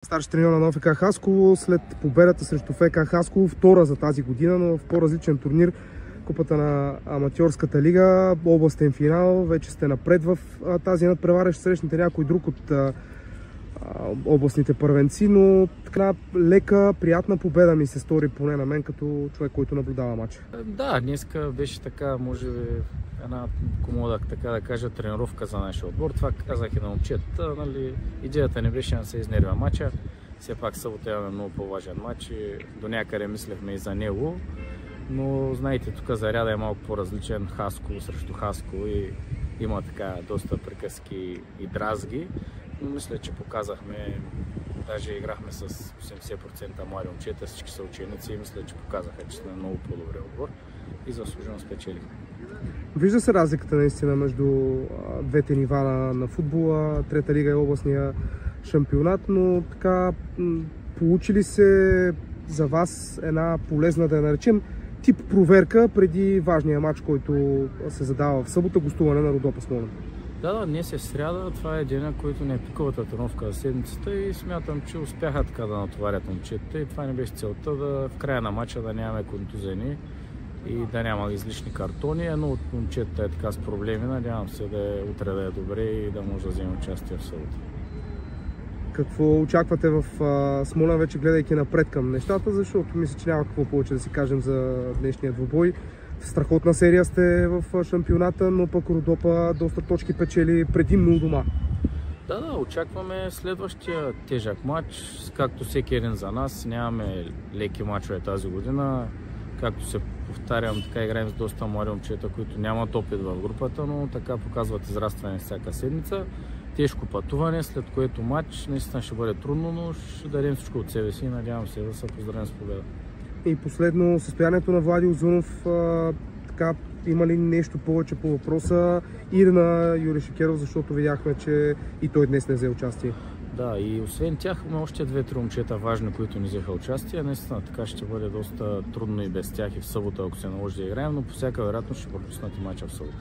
Старши треньор на ФК Хасково след победата срещу ФК Хасково, втора за тази година, но в по-различен турнир, Купата на Аматьорската лига, областен финал. Вече сте напред в тази надпревара, ще срещнете някой друг от областните първенци, но така лека, приятна победа ми се стори поне на мен като човек, който наблюдава матча. Да, днеска беше така, може би една комода, така да кажа, тренировка за нашия отбор. Това казах и на момчетата, нали, идеята не беше да се изнервя матча. Все пак събота имаме много по-важен матч и до някъде мислехме и за него. Но знаете, тук заряда е малко по-различен, Хасково срещу Хасково и има така доста приказки и дразги. Но мисля, че показахме, даже играхме с 80% млади момчета, всички са ученици и мисля, че показаха, че сме много по-добре отбор и заслужено спечелихме. Вижда се разликата наистина между двете нива на футбола, трета лига и областния шампионат, но така получили се за вас една полезна, да я наречем, тип проверка преди важния матч, който се задава в събота, гостуване на Родопа Смолян. Да, днес е сряда, това е деня, който не е пиковата тренировка за седмицата и смятам, че успяха така да натоварят момчетата и това не беше целта, да в края на матча да нямаме контузени и да няма излишни картони. Едно от момчетата е така с проблеми, надявам се утре да е добре и да може да вземе участие в събота. Какво очаквате в Смолян, вече гледайки напред към нещата, защото мисля, че няма какво повече да си кажем за днешния двубой. В страхотна серия сте в шампионата, но пък Родопа доста точки печели предимно у дома. Да, очакваме следващия тежък матч, както всеки един за нас. Нямаме леки матчове тази година. Както се повтарям, така играем с доста млади момчета, които нямат опит в групата, но така показват израстване всяка седмица. Тежко пътуване, след което матч наистина ще бъде трудно, но ще дадем всичко от себе си и надявам се да се поздравим с победа. И последно, състоянието на Влади Узунов, така, има ли нещо повече по въпроса и на Юрий Шекеров, защото видяхме, че и той днес не взе участие? Да, и освен тях има още две-три момчета важни, които не взеха участие. Наистина така ще бъде доста трудно и без тях и в събота, ако се наложи да играем, но по всяка вероятност ще пропуснат и мача в събота.